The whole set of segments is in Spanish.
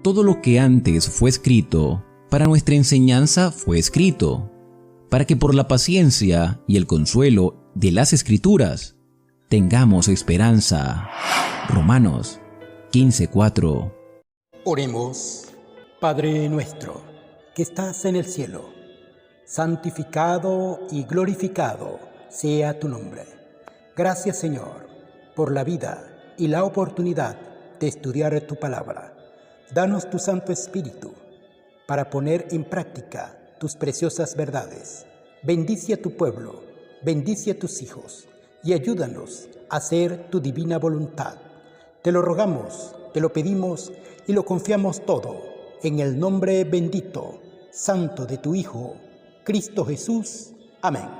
todo lo que antes fue escrito, para nuestra enseñanza fue escrito, para que por la paciencia y el consuelo de las Escrituras tengamos esperanza. Romanos 15:4. Oremos. Padre nuestro, que estás en el cielo, santificado y glorificado sea tu nombre. Gracias, Señor, por la vida y la oportunidad de estudiar tu palabra. Danos tu Santo Espíritu para poner en práctica tus preciosas verdades. Bendice a tu pueblo, bendice a tus hijos y ayúdanos a hacer tu divina voluntad. Te lo rogamos, te lo pedimos y lo confiamos todo en el nombre bendito, santo de tu Hijo, Cristo Jesús. Amén.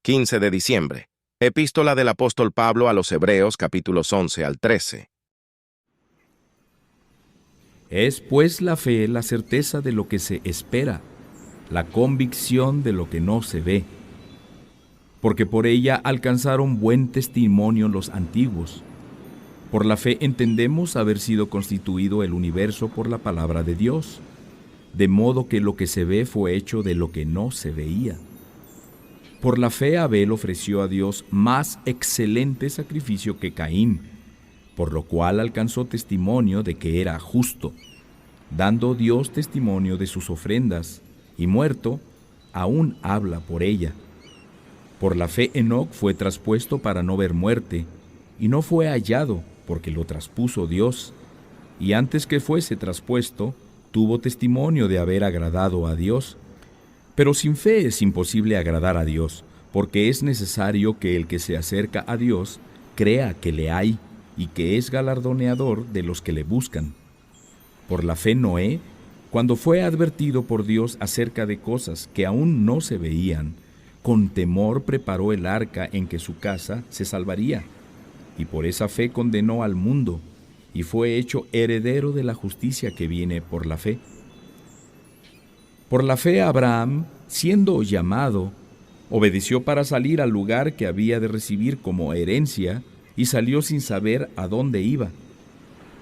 15 de diciembre. Epístola del apóstol Pablo a los Hebreos, capítulos 11 al 13. Es pues la fe la certeza de lo que se espera, la convicción de lo que no se ve. Porque por ella alcanzaron buen testimonio los antiguos. Por la fe entendemos haber sido constituido el universo por la palabra de Dios, de modo que lo que se ve fue hecho de lo que no se veía. Por la fe Abel ofreció a Dios más excelente sacrificio que Caín, por lo cual alcanzó testimonio de que era justo, dando Dios testimonio de sus ofrendas, y muerto, aún habla por ella. Por la fe Enoc fue traspuesto para no ver muerte, y no fue hallado, porque lo traspuso Dios, y antes que fuese traspuesto, tuvo testimonio de haber agradado a Dios. Pero sin fe es imposible agradar a Dios, porque es necesario que el que se acerca a Dios crea que le hay, y que es galardoneador de los que le buscan. Por la fe Noé, cuando fue advertido por Dios acerca de cosas que aún no se veían, con temor preparó el arca en que su casa se salvaría, y por esa fe condenó al mundo, y fue hecho heredero de la justicia que viene por la fe. Por la fe Abraham, siendo llamado, obedeció para salir al lugar que había de recibir como herencia, y salió sin saber a dónde iba.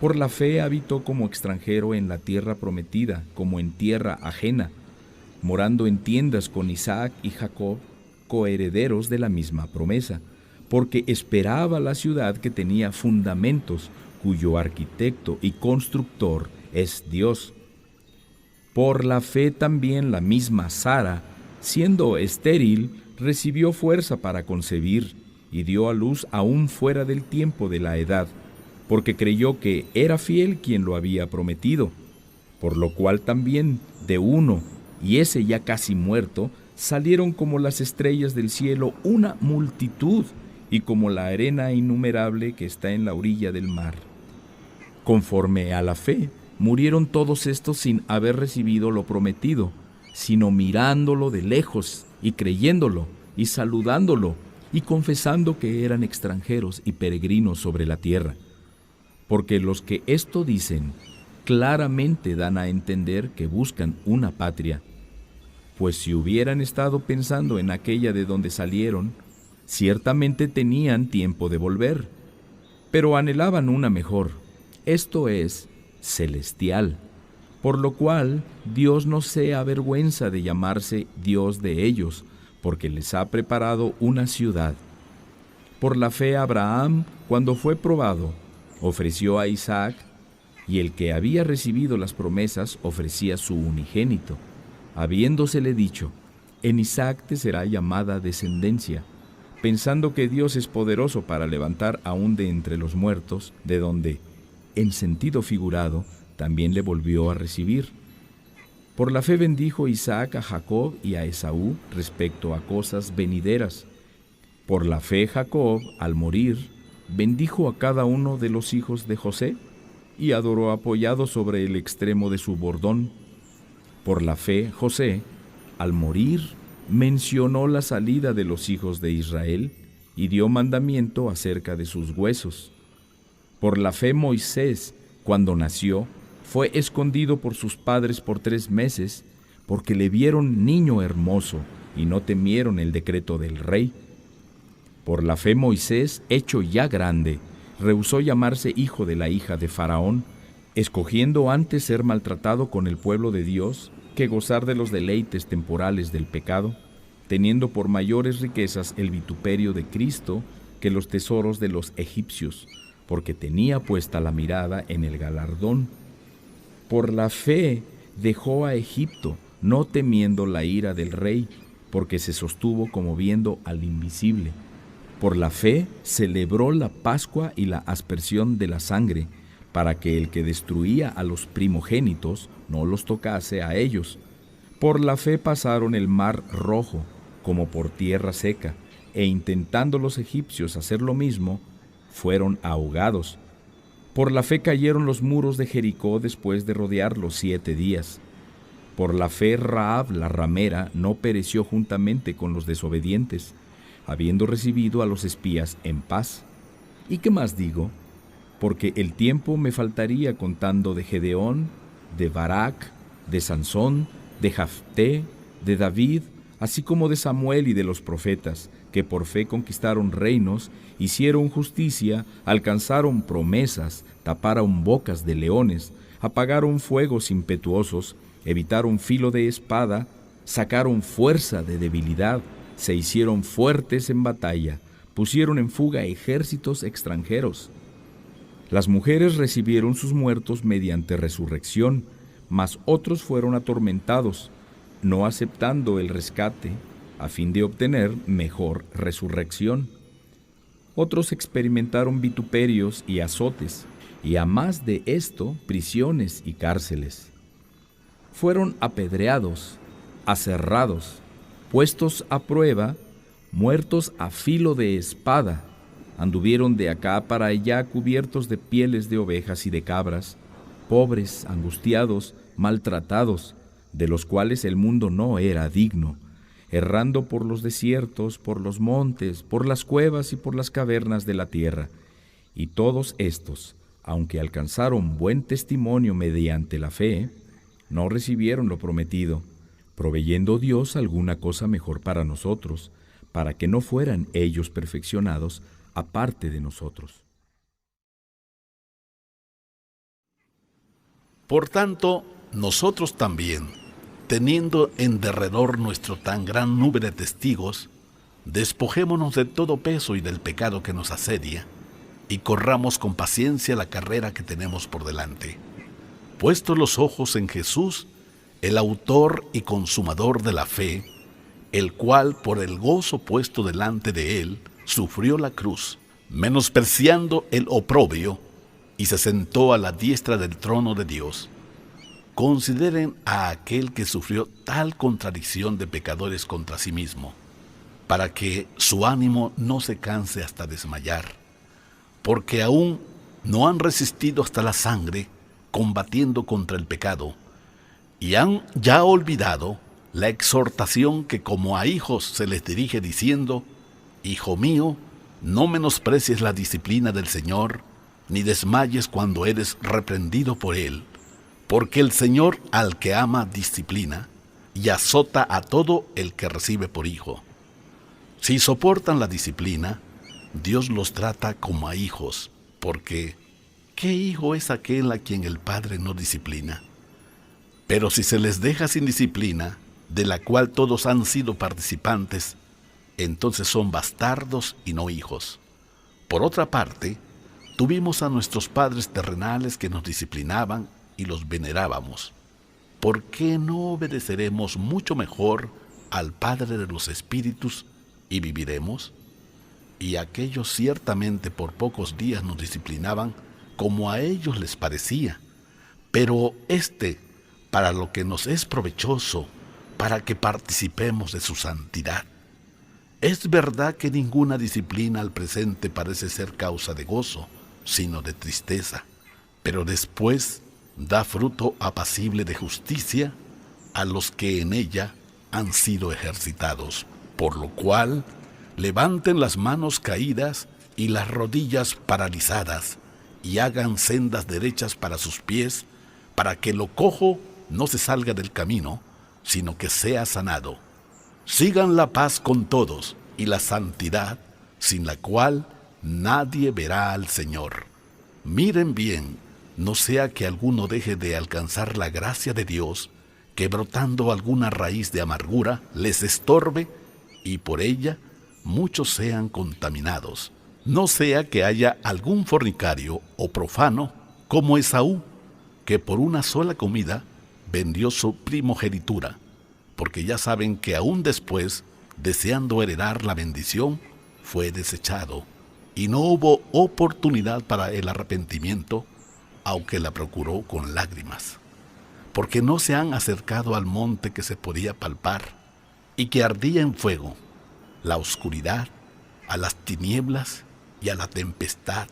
Por la fe habitó como extranjero en la tierra prometida, como en tierra ajena, morando en tiendas con Isaac y Jacob, coherederos de la misma promesa, porque esperaba la ciudad que tenía fundamentos, cuyo arquitecto y constructor es Dios. Por la fe también la misma Sara, siendo estéril, recibió fuerza para concebir, y dio a luz aún fuera del tiempo de la edad, porque creyó que era fiel quien lo había prometido, por lo cual también de uno, y ese ya casi muerto, salieron como las estrellas del cielo una multitud, y como la arena innumerable que está en la orilla del mar. Conforme a la fe, murieron todos estos sin haber recibido lo prometido, sino mirándolo de lejos, y creyéndolo, y saludándolo, y confesando que eran extranjeros y peregrinos sobre la tierra. Porque los que esto dicen, claramente dan a entender que buscan una patria. Pues si hubieran estado pensando en aquella de donde salieron, ciertamente tenían tiempo de volver, pero anhelaban una mejor, esto es, celestial, por lo cual Dios no se avergüenza de llamarse Dios de ellos, porque les ha preparado una ciudad. Por la fe Abraham, cuando fue probado, ofreció a Isaac, y el que había recibido las promesas ofrecía su unigénito, habiéndosele dicho, en Isaac te será llamada descendencia, pensando que Dios es poderoso para levantar aún de entre los muertos, de donde, en sentido figurado, también le volvió a recibir. Por la fe bendijo Isaac a Jacob y a Esaú respecto a cosas venideras. Por la fe Jacob, al morir, bendijo a cada uno de los hijos de José y adoró apoyado sobre el extremo de su bordón. Por la fe José, al morir, mencionó la salida de los hijos de Israel y dio mandamiento acerca de sus huesos. Por la fe Moisés, cuando nació, fue escondido por sus padres por 3 meses, porque le vieron niño hermoso y no temieron el decreto del rey. Por la fe Moisés, hecho ya grande, rehusó llamarse hijo de la hija de Faraón, escogiendo antes ser maltratado con el pueblo de Dios que gozar de los deleites temporales del pecado, teniendo por mayores riquezas el vituperio de Cristo que los tesoros de los egipcios, porque tenía puesta la mirada en el galardón. Por la fe dejó a Egipto, no temiendo la ira del rey, porque se sostuvo como viendo al invisible. Por la fe celebró la Pascua y la aspersión de la sangre, para que el que destruía a los primogénitos no los tocase a ellos. Por la fe pasaron el mar Rojo, como por tierra seca, e intentando los egipcios hacer lo mismo, fueron ahogados. Por la fe cayeron los muros de Jericó después de rodearlos 7 días. Por la fe Rahab la ramera no pereció juntamente con los desobedientes, habiendo recibido a los espías en paz. ¿Y qué más digo? Porque el tiempo me faltaría contando de Gedeón, de Barak, de Sansón, de Jafté, de David, así como de Samuel y de los profetas, que por fe conquistaron reinos, hicieron justicia, alcanzaron promesas, taparon bocas de leones, apagaron fuegos impetuosos, evitaron filo de espada, sacaron fuerza de debilidad, se hicieron fuertes en batalla, pusieron en fuga ejércitos extranjeros. Las mujeres recibieron sus muertos mediante resurrección, mas otros fueron atormentados, no aceptando el rescate, a fin de obtener mejor resurrección. Otros experimentaron vituperios y azotes, y a más de esto, prisiones y cárceles. Fueron apedreados, aserrados, puestos a prueba, muertos a filo de espada. Anduvieron de acá para allá cubiertos de pieles de ovejas y de cabras, pobres, angustiados, maltratados, de los cuales el mundo no era digno, errando por los desiertos, por los montes, por las cuevas y por las cavernas de la tierra. Y todos estos, aunque alcanzaron buen testimonio mediante la fe, no recibieron lo prometido, proveyendo Dios alguna cosa mejor para nosotros, para que no fueran ellos perfeccionados aparte de nosotros. Por tanto, nosotros también, teniendo en derredor nuestro tan gran nube de testigos, despojémonos de todo peso y del pecado que nos asedia, y corramos con paciencia la carrera que tenemos por delante, puestos los ojos en Jesús, el autor y consumador de la fe, el cual por el gozo puesto delante de él, sufrió la cruz, menospreciando el oprobio, y se sentó a la diestra del trono de Dios. Consideren a aquel que sufrió tal contradicción de pecadores contra sí mismo, para que su ánimo no se canse hasta desmayar, porque aún no han resistido hasta la sangre, combatiendo contra el pecado, y han ya olvidado la exhortación que como a hijos se les dirige diciendo: Hijo mío, no menosprecies la disciplina del Señor, ni desmayes cuando eres reprendido por Él, porque el Señor al que ama disciplina, y azota a todo el que recibe por hijo. Si soportan la disciplina, Dios los trata como a hijos, porque ¿qué hijo es aquel a quien el Padre no disciplina? Pero si se les deja sin disciplina, de la cual todos han sido participantes, entonces son bastardos y no hijos. Por otra parte, tuvimos a nuestros padres terrenales que nos disciplinaban y los venerábamos. ¿Por qué no obedeceremos mucho mejor al Padre de los Espíritus y viviremos? Y aquellos ciertamente por pocos días nos disciplinaban como a ellos les parecía, pero para lo que nos es provechoso, para que participemos de su santidad. Es verdad que ninguna disciplina al presente parece ser causa de gozo, sino de tristeza, pero después da fruto apacible de justicia a los que en ella han sido ejercitados, por lo cual levanten las manos caídas y las rodillas paralizadas, y hagan sendas derechas para sus pies, para que lo cojo no se salga del camino, sino que sea sanado. Sigan la paz con todos y la santidad, sin la cual nadie verá al Señor. Miren bien, no sea que alguno deje de alcanzar la gracia de Dios, que brotando alguna raíz de amargura les estorbe y por ella muchos sean contaminados. No sea que haya algún fornicario o profano como Esaú, que por una sola comida vendió su primogenitura, porque ya saben que aún después, deseando heredar la bendición, fue desechado, y no hubo oportunidad para el arrepentimiento, aunque la procuró con lágrimas, porque no se han acercado al monte que se podía palpar, y que ardía en fuego, la oscuridad, a las tinieblas y a la tempestad,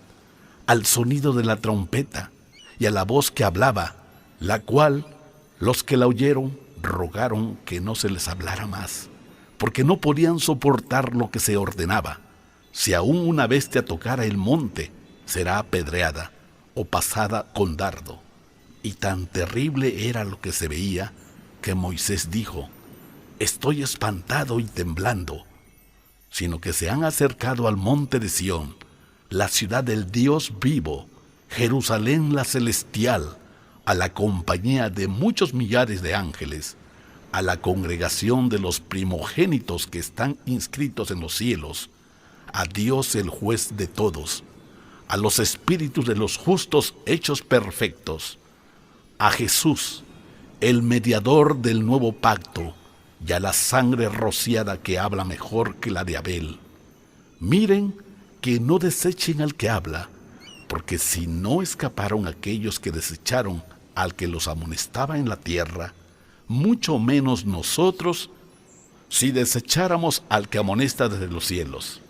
al sonido de la trompeta y a la voz que hablaba, la cual los que la oyeron rogaron que no se les hablara más, porque no podían soportar lo que se ordenaba. Si aún una bestia tocara el monte, será apedreada o pasada con dardo. Y tan terrible era lo que se veía, que Moisés dijo: estoy espantado y temblando. Sino que se han acercado al monte de Sión, la ciudad del Dios vivo, Jerusalén la celestial, a la compañía de muchos millares de ángeles, a la congregación de los primogénitos que están inscritos en los cielos, a Dios el juez de todos, a los espíritus de los justos hechos perfectos, a Jesús, el mediador del nuevo pacto, y a la sangre rociada que habla mejor que la de Abel. Miren que no desechen al que habla, porque si no escaparon aquellos que desecharon al que los amonestaba en la tierra, mucho menos nosotros si desecháramos al que amonesta desde los cielos,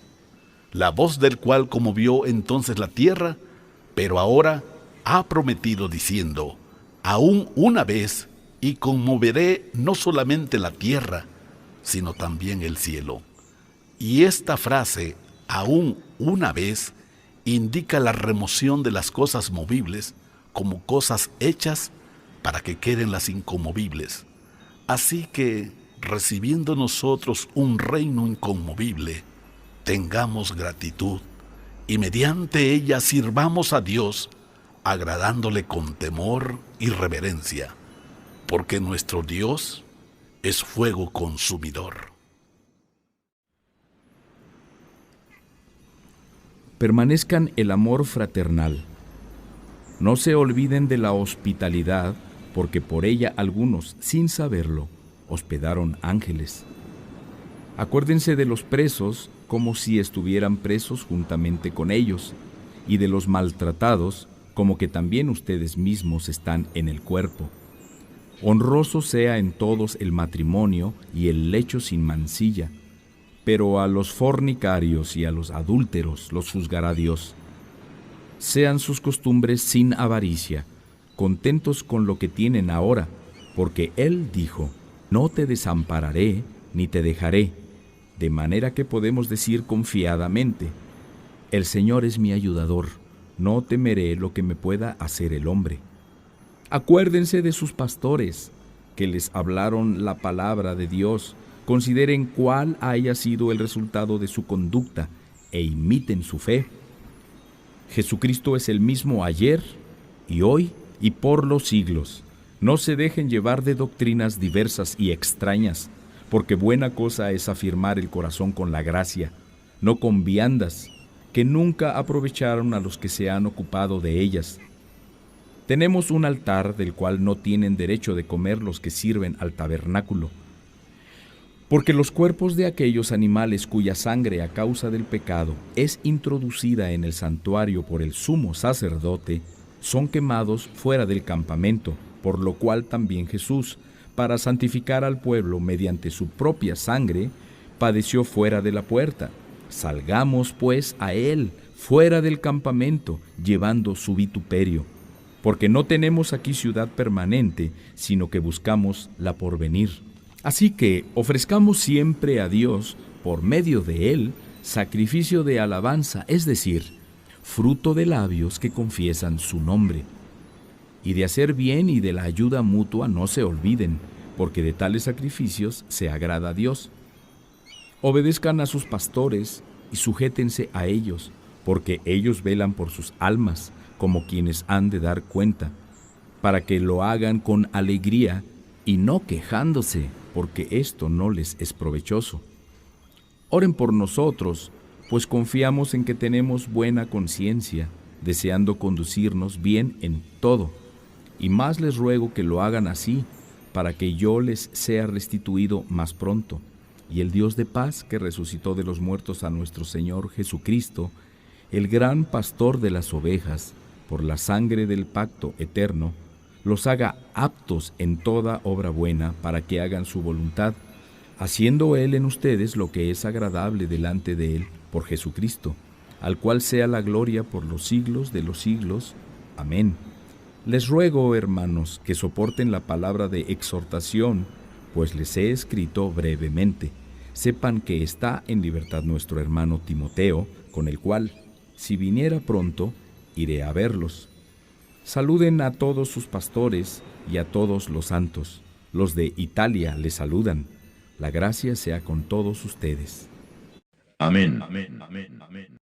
la voz del cual conmovió entonces la tierra, pero ahora ha prometido diciendo: aún una vez, y conmoveré no solamente la tierra, sino también el cielo. Y esta frase, aún una vez, indica la remoción de las cosas movibles como cosas hechas para que queden las inconmovibles. Así que, recibiendo nosotros un reino inconmovible, tengamos gratitud y mediante ella sirvamos a Dios, agradándole con temor y reverencia, porque nuestro Dios es fuego consumidor. Permanezcan el amor fraternal. No se olviden de la hospitalidad, porque por ella algunos, sin saberlo, hospedaron ángeles. Acuérdense de los presos como si estuvieran presos juntamente con ellos, y de los maltratados como que también ustedes mismos están en el cuerpo. Honroso sea en todos el matrimonio y el lecho sin mancilla, pero a los fornicarios y a los adúlteros los juzgará Dios. Sean sus costumbres sin avaricia, contentos con lo que tienen ahora, porque Él dijo: no te desampararé ni te dejaré, de manera que podemos decir confiadamente: el Señor es mi ayudador, no temeré lo que me pueda hacer el hombre. Acuérdense de sus pastores, que les hablaron la palabra de Dios. Consideren cuál haya sido el resultado de su conducta e imiten su fe. Jesucristo es el mismo ayer y hoy y por los siglos. No se dejen llevar de doctrinas diversas y extrañas, porque buena cosa es afirmar el corazón con la gracia, no con viandas, que nunca aprovecharon a los que se han ocupado de ellas. Tenemos un altar del cual no tienen derecho de comer los que sirven al tabernáculo, porque los cuerpos de aquellos animales cuya sangre a causa del pecado es introducida en el santuario por el sumo sacerdote, son quemados fuera del campamento, por lo cual también Jesús, para santificar al pueblo mediante su propia sangre, padeció fuera de la puerta. Salgamos pues a Él, fuera del campamento, llevando su vituperio, porque no tenemos aquí ciudad permanente, sino que buscamos la porvenir. Así que ofrezcamos siempre a Dios, por medio de Él, sacrificio de alabanza, es decir, fruto de labios que confiesan su nombre. Y de hacer bien y de la ayuda mutua no se olviden, porque de tales sacrificios se agrada a Dios. Obedezcan a sus pastores y sujétense a ellos, porque ellos velan por sus almas, como quienes han de dar cuenta, para que lo hagan con alegría y no quejándose, porque esto no les es provechoso. Oren por nosotros, pues confiamos en que tenemos buena conciencia, deseando conducirnos bien en todo. Y más les ruego que lo hagan así, para que yo les sea restituido más pronto. Y el Dios de paz, que resucitó de los muertos a nuestro Señor Jesucristo, el gran pastor de las ovejas, por la sangre del pacto eterno, los haga aptos en toda obra buena para que hagan su voluntad, haciendo Él en ustedes lo que es agradable delante de Él por Jesucristo, al cual sea la gloria por los siglos de los siglos. Amén. Les ruego, hermanos, que soporten la palabra de exhortación, pues les he escrito brevemente. Sepan que está en libertad nuestro hermano Timoteo, con el cual, si viniera pronto, iré a verlos. Saluden a todos sus pastores y a todos los santos. Los de Italia les saludan. La gracia sea con todos ustedes. Amén. Amén. Amén. Amén.